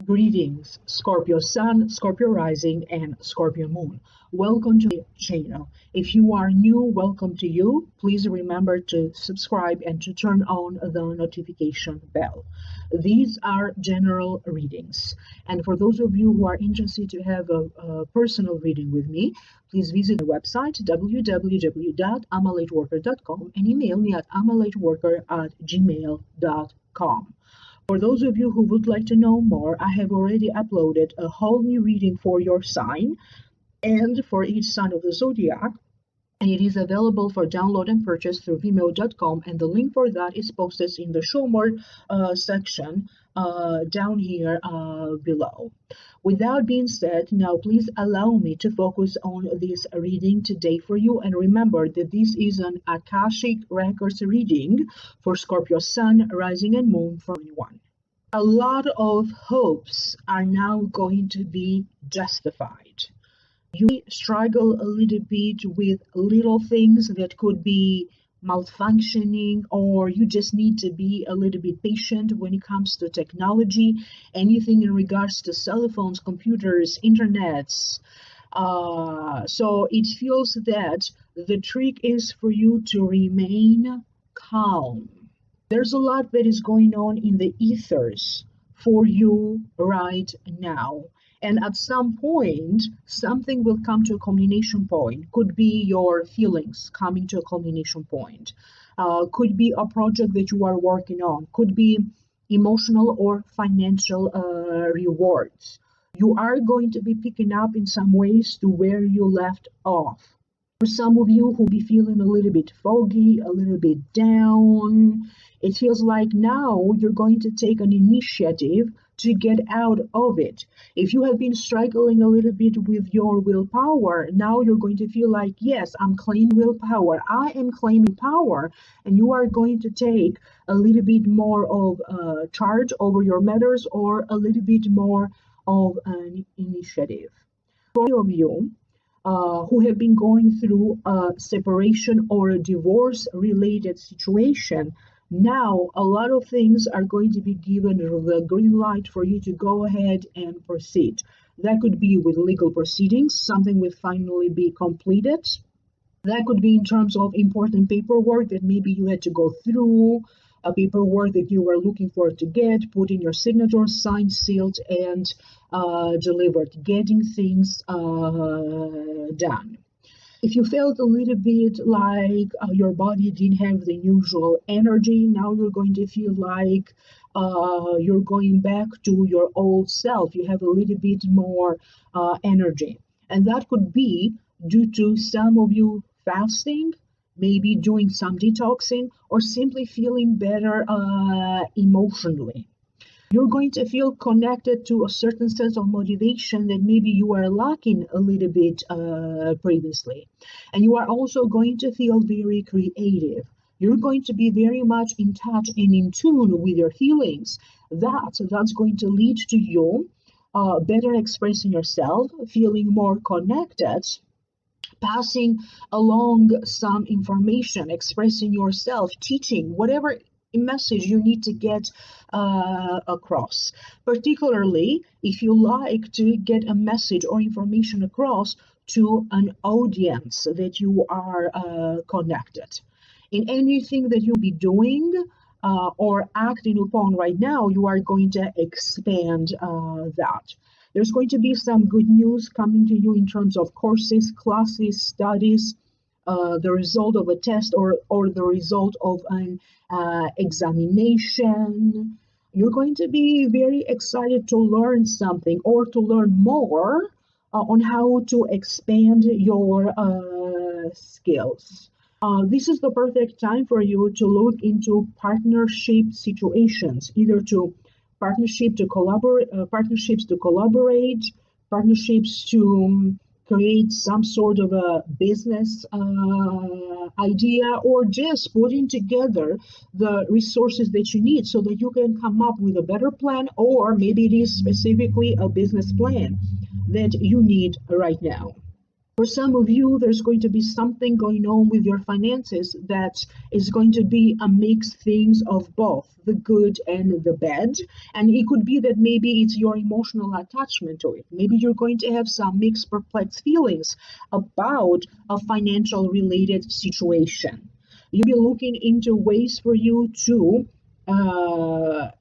Greetings, Scorpio Sun, Scorpio Rising, and Scorpio Moon. Welcome to the channel. If you are new, welcome to you. Please remember to subscribe and to turn on the notification bell. These are general readings. And for those of you who are interested to have a personal reading with me, please visit the website www.amalightworker.com and email me at amalightworker@gmail.com. For those of you who would like to know more, I have already uploaded a whole new reading for your sign and for each sign of the zodiac. And it is available for download and purchase through vimeo.com, and the link for that is posted in the show more section down here below. With that being said, now please allow me to focus on this reading today for you, and remember that this is an Akashic Records reading for Scorpio Sun, Rising and Moon for 2021. A lot of hopes are now going to be justified. You struggle a little bit with little things that could be malfunctioning, or you just need to be a little bit patient when it comes to technology, anything in regards to cell phones, computers, internets. So it feels that the trick is for you to remain calm. There's a lot that is going on in the ethers for you right now. And at some point, something will come to a culmination point. Could be your feelings coming to a culmination point. Could be a project that you are working on. Could be emotional or financial rewards. You are going to be picking up in some ways to where you left off. For some of you who be feeling a little bit foggy, a little bit down, it feels like now you're going to take an initiative to get out of it. If you have been struggling a little bit with your willpower, now you're going to feel like, yes, I'm claiming willpower. I am claiming power, and you are going to take a little bit more of charge over your matters, or a little bit more of an initiative. For many of you who have been going through a separation or a divorce related situation, now a lot of things are going to be given the green light for you to go ahead and proceed. That could be with legal proceedings, something will finally be completed. That could be in terms of important paperwork that maybe you had to go through, a paperwork that you were looking for to get, put in your signature, signed, sealed, and delivered, getting things done. If you felt a little bit like your body didn't have the usual energy, now you're going to feel like you're going back to your old self. You have a little bit more energy. And that could be due to some of you fasting, maybe doing some detoxing, or simply feeling better emotionally. You're going to feel connected to a certain sense of motivation that maybe you were lacking a little bit previously. And you are also going to feel very creative. You're going to be very much in touch and in tune with your feelings. That's going to lead to you better expressing yourself, feeling more connected, passing along some information, expressing yourself, teaching, whatever message you need to get across. Particularly if you like to get a message or information across to an audience that you are connected. In anything that you'll be doing or acting upon right now, you are going to expand that. There's going to be some good news coming to you in terms of courses, classes, studies, the result of a test, or the result of an examination. You're going to be very excited to learn something or to learn more on how to expand your skills. This is the perfect time for you to look into partnership situations, either to partnerships to collaborate, partnerships to create some sort of a business idea, or just putting together the resources that you need so that you can come up with a better plan, or maybe it is specifically a business plan that you need right now. For some of you, there's going to be something going on with your finances that is going to be a mixed things of both the good and the bad. And it could be that maybe it's your emotional attachment to it. Maybe you're going to have some mixed, perplexed feelings about a financial related situation. You'll be looking into ways for you to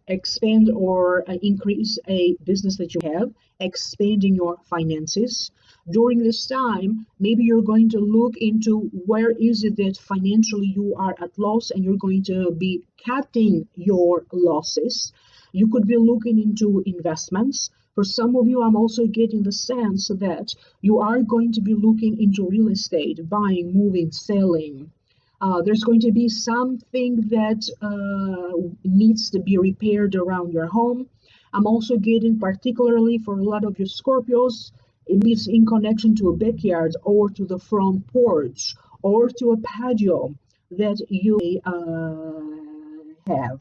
expand or increase a business that you have, expanding your finances. During this time, maybe you're going to look into where is it that financially you are at loss, and you're going to be cutting your losses. You could be looking into investments. For some of you, I'm also getting the sense that you are going to be looking into real estate, buying, moving, selling. There's going to be something that needs to be repaired around your home. I'm also getting, particularly for a lot of you Scorpios, it is in connection to a backyard or to the front porch or to a patio that you have.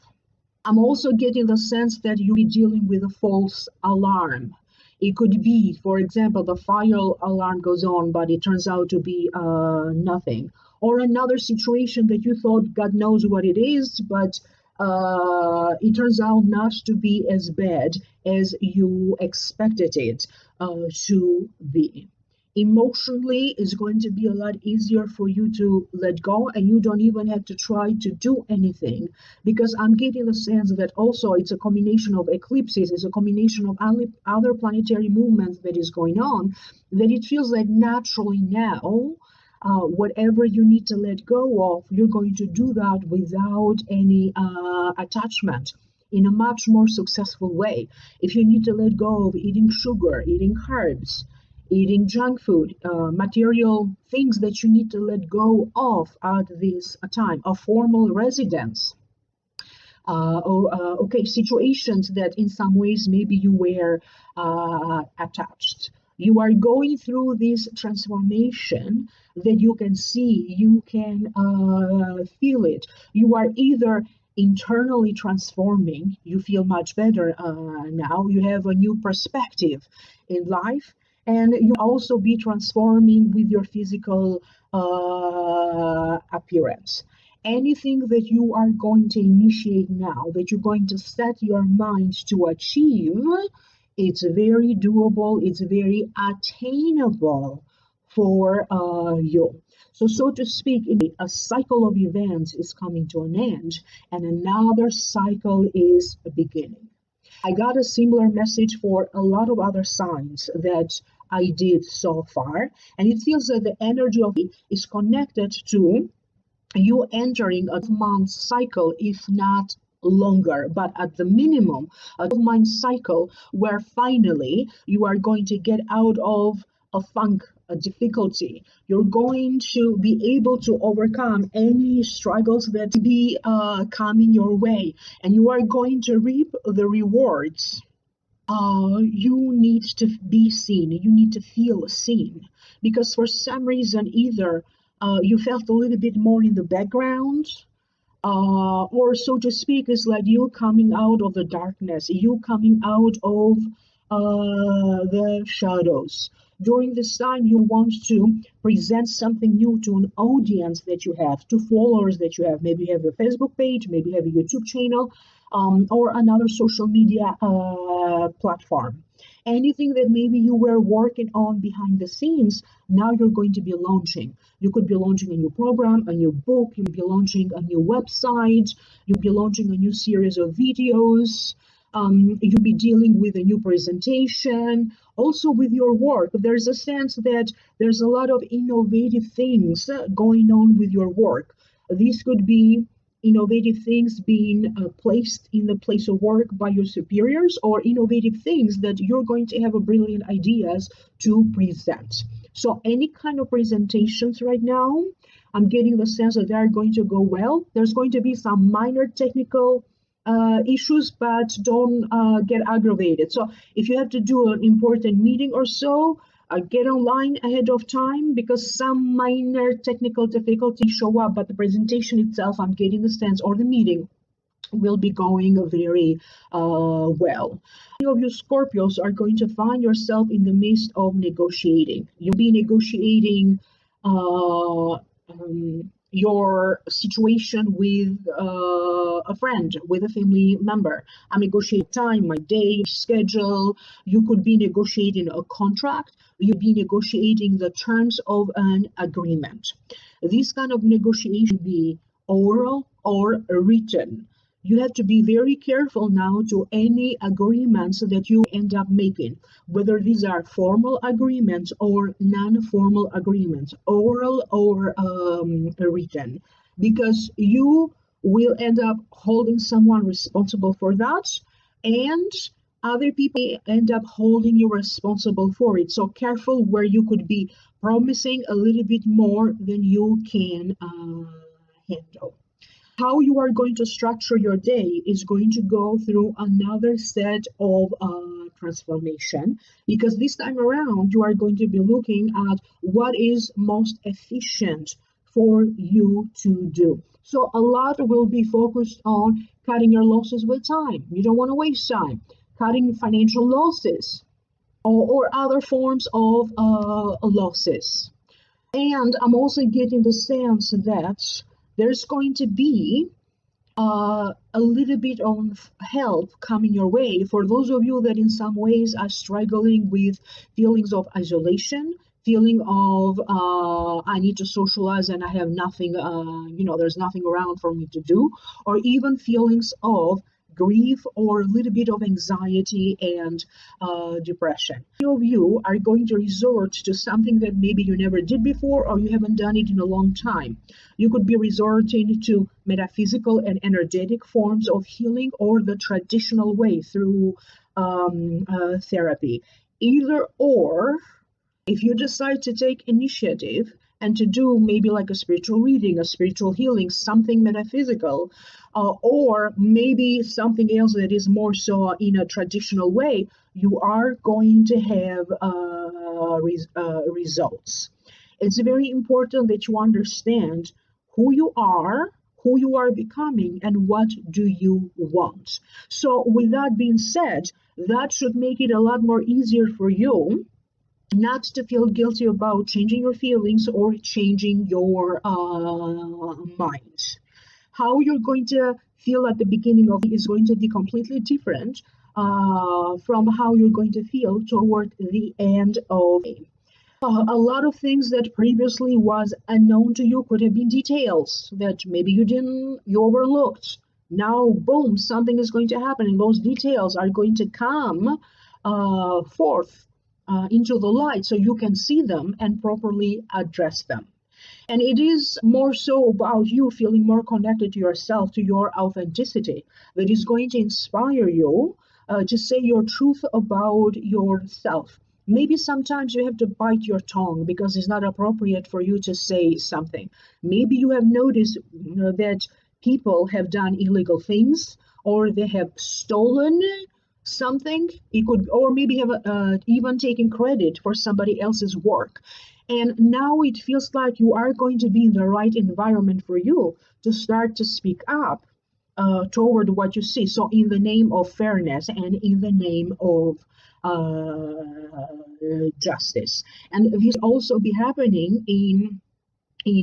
I'm also getting the sense that you'll be dealing with a false alarm. It could be, for example, the fire alarm goes on, but it turns out to be nothing. Or another situation that you thought God knows what it is, but it turns out not to be as bad as you expected it to be. Emotionally, it's going to be a lot easier for you to let go, and you don't even have to try to do anything, because I'm getting the sense that also it's a combination of eclipses, it's a combination of other planetary movements that is going on, that it feels like naturally now, whatever you need to let go of, you're going to do that without any attachment, in a much more successful way. If you need to let go of eating sugar, eating carbs, eating junk food, material things that you need to let go of at this time, a formal residence, okay, situations that in some ways maybe you were attached. You are going through this transformation that you can see, you can feel it. You are either internally transforming, you feel much better now, you have a new perspective in life, and you also be transforming with your physical appearance. Anything that you are going to initiate now, that you're going to set your mind to achieve, it's very doable, it's very attainable for you. So to speak, a cycle of events is coming to an end, and another cycle is beginning. I got a similar message for a lot of other signs that I did so far, and it feels that the energy of it is connected to you entering a 12-month cycle, if not longer, but at the minimum, a 12-month cycle where finally you are going to get out of a funk, a difficulty. You're going to be able to overcome any struggles that be coming your way, and you are going to reap the rewards. You need to be seen, you need to feel seen, because for some reason either you felt a little bit more in the background, or so to speak, it's like you coming out of the darkness, you coming out of the shadows. During this time, you want to present something new to an audience that you have, to followers that you have. Maybe you have a Facebook page, maybe you have a YouTube channel, or another social media platform. Anything that maybe you were working on behind the scenes, now you're going to be launching. You could be launching a new program, a new book, you'll be launching a new website, you'll be launching a new series of videos, you'll be dealing with a new presentation. Also with your work, there's a sense that there's a lot of innovative things going on with your work. These could be innovative things being placed in the place of work by your superiors, or innovative things that you're going to have a brilliant ideas to present. So any kind of presentations right now, I'm getting the sense that they are going to go well. There's going to be some minor technical issues, but don't get aggravated. So if you have to do an important meeting or so, get online ahead of time, because some minor technical difficulties show up, but the presentation itself, I'm getting the sense, or the meeting, will be going very well. Many of you Scorpios are going to find yourself in the midst of negotiating. You'll be negotiating your situation with a friend, with a family member. I'm negotiating time, my day, schedule. You could be negotiating a contract. You'll be negotiating the terms of an agreement. This kind of negotiation be oral or written. You have to be very careful now to any agreements that you end up making, whether these are formal agreements or non-formal agreements, oral or written, because you will end up holding someone responsible for that, and other people end up holding you responsible for it. So careful where you could be promising a little bit more than you can handle. How you are going to structure your day is going to go through another set of transformation, because this time around you are going to be looking at what is most efficient for you to do. So a lot will be focused on cutting your losses with time. You don't want to waste time. Cutting financial losses or other forms of losses. And I'm also getting the sense that there's going to be a little bit of help coming your way for those of you that in some ways are struggling with feelings of isolation, feeling of I need to socialize and I have nothing, there's nothing around for me to do, or even feelings of grief or a little bit of anxiety and depression. Many of you are going to resort to something that maybe you never did before or you haven't done it in a long time. You could be resorting to metaphysical and energetic forms of healing or the traditional way through therapy. Either or, if you decide to take initiative and to do maybe like a spiritual reading, a spiritual healing, something metaphysical, or maybe something else that is more so in a traditional way, you are going to have results. It's very important that you understand who you are becoming, and what do you want. So with that being said, that should make it a lot more easier for you not to feel guilty about changing your feelings or changing your mind. How you're going to feel at the beginning of it is going to be completely different from how you're going to feel toward the end of it. A lot of things that previously was unknown to you could have been details that maybe you overlooked. Now, boom, something is going to happen, and those details are going to come forth into the light so you can see them and properly address them. And it is more so about you feeling more connected to yourself, to your authenticity, that is going to inspire you to say your truth about yourself. Maybe sometimes you have to bite your tongue because it's not appropriate for you to say something. Maybe you have noticed that people have done illegal things, or they have stolen something. It could, or maybe have even taken credit for somebody else's work. And now it feels like you are going to be in the right environment for you to start to speak up toward what you see. So in the name of fairness and in the name of justice. And this also be happening in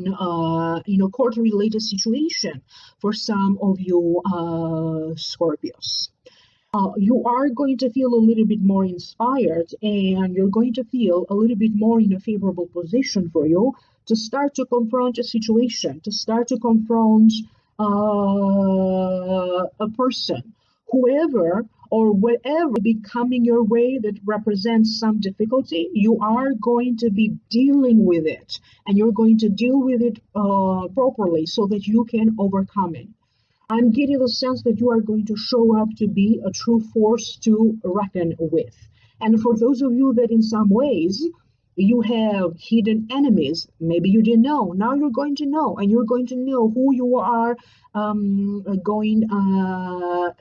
a court-related situation for some of you Scorpios. You are going to feel a little bit more inspired, and you're going to feel a little bit more in a favorable position for you to start to confront a situation, to start to confront a person, whoever or whatever be coming your way that represents some difficulty. You are going to be dealing with it, and you're going to deal with it properly so that you can overcome it. I'm getting the sense that you are going to show up to be a true force to reckon with. And for those of you that in some ways you have hidden enemies, maybe you didn't know, now you're going to know, and you're going to know who you are going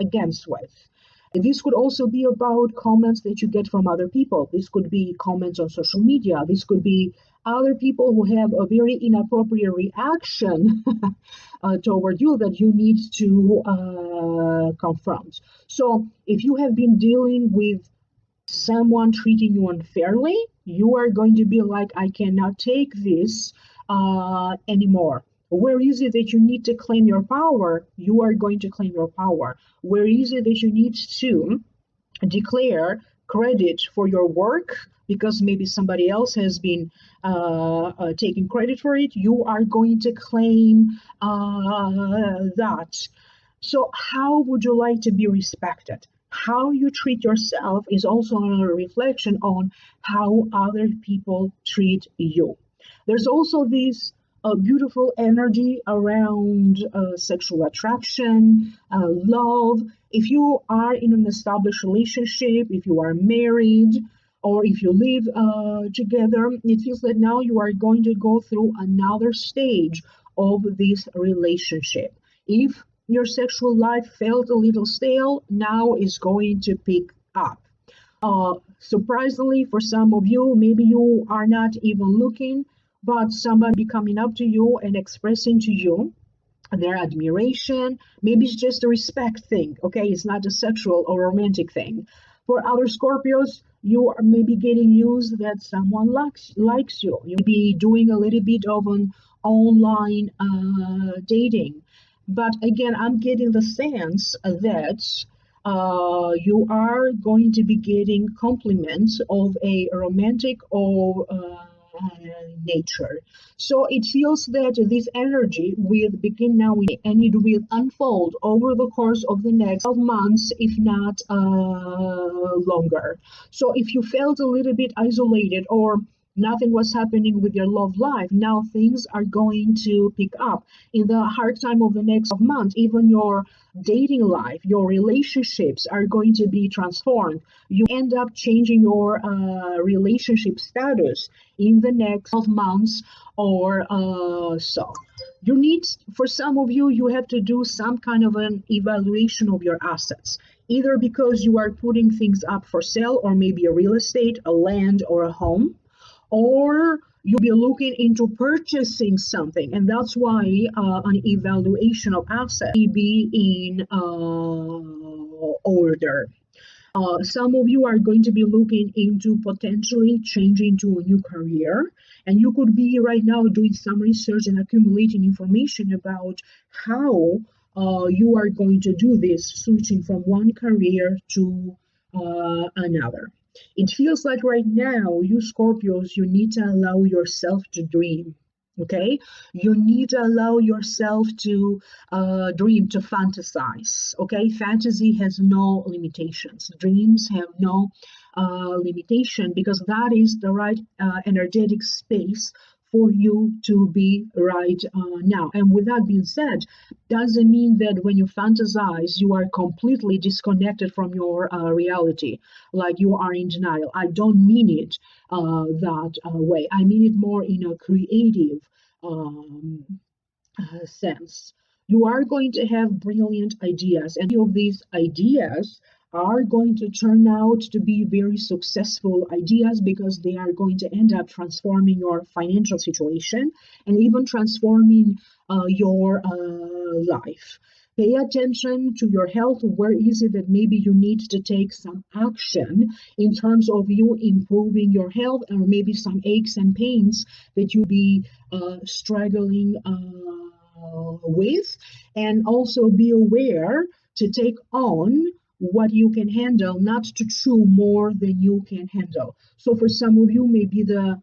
against with. This could also be about comments that you get from other people. This could be comments on social media. This could be other people who have a very inappropriate reaction toward you that you need to confront. So if you have been dealing with someone treating you unfairly, you are going to be like, I cannot take this anymore. Where is it that you need to claim your power? You are going to claim your power. Where is it that you need to declare credit for your work because maybe somebody else has been taking credit for it? You are going to claim that. So, how would you like to be respected? How you treat yourself is also a reflection on how other people treat you. There's also this beautiful energy around sexual attraction, love. If you are in an established relationship, if you are married, or if you live together, it feels that now you are going to go through another stage of this relationship. If your sexual life felt a little stale, now is going to pick up. Surprisingly, for some of you, maybe you are not even looking, but somebody coming up to you and expressing to you their admiration. Maybe it's just a respect thing, okay? It's not a sexual or romantic thing. For other Scorpios, you are maybe getting news that someone likes you. You may be doing a little bit of an online dating. But again, I'm getting the sense that you are going to be getting compliments of a romantic or nature. So it feels that this energy will begin now and it will unfold over the course of the next 12 months, if not longer. So if you felt a little bit isolated or nothing was happening with your love life, now things are going to pick up. In the hard time of the next month, even your dating life, your relationships are going to be transformed. You end up changing your relationship status in the next 12 months or so. You need, for some of you, you have to do some kind of an evaluation of your assets, either because you are putting things up for sale, or maybe a real estate, a land, or a home, or you'll be looking into purchasing something, and that's why an evaluation of assets may be in order. Some of you are going to be looking into potentially changing to a new career, and you could be right now doing some research and accumulating information about how you are going to do this, switching from one career to another. It feels like right now, you Scorpios, you need to allow yourself to dream. Okay, you need to allow yourself to dream, to fantasize. Okay, fantasy has no limitations. Dreams have no limitation, because that is the right energetic space for you to be right now. And with that being said, doesn't mean that when you fantasize, you are completely disconnected from your reality, like you are in denial. I don't mean it that way. I mean it more in a creative sense. You are going to have brilliant ideas, and many of these ideas are going to turn out to be very successful ideas, because they are going to end up transforming your financial situation and even transforming your life. Pay attention to your health. Where is it that maybe you need to take some action in terms of you improving your health, or maybe some aches and pains that you be struggling with? And also be aware to take on what you can handle, not to chew more than you can handle. So for some of you, maybe the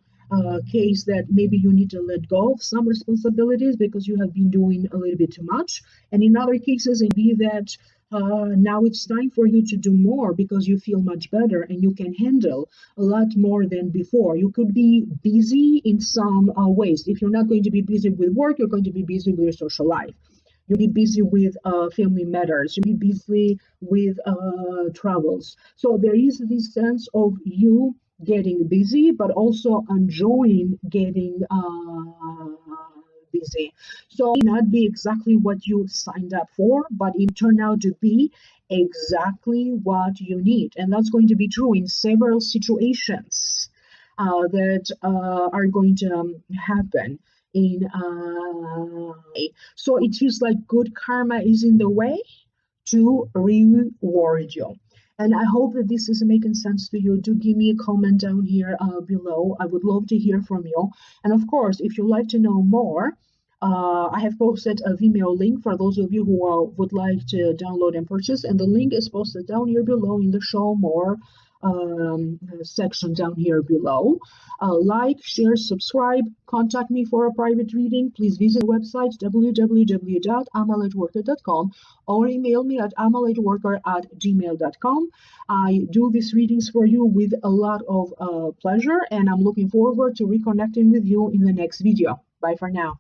case that maybe you need to let go of some responsibilities because you have been doing a little bit too much. And in other cases, it may be that now it's time for you to do more because you feel much better and you can handle a lot more than before. You could be busy in some ways. If you're not going to be busy with work, you're going to be busy with your social life. You'll be busy with family matters. You'll be busy with travels. So there is this sense of you getting busy, but also enjoying getting busy. So it may not be exactly what you signed up for, but it turned out to be exactly what you need. And that's going to be true in several situations. that are going to happen in so it feels like good karma is in the way to reward you. And I hope that this is making sense to you. Do give me a comment down here below. I would love to hear from you. And of course, if you'd like to know more, I have posted a Vimeo link for those of you who would like to download and purchase. And the link is posted down here below in the show more section down here below. Like, share, subscribe, contact me for a private reading. Please visit the website www.amaletworker.com or email me at amaletworker@gmail.com. I do these readings for you with a lot of pleasure, and I'm looking forward to reconnecting with you in the next video. Bye for now.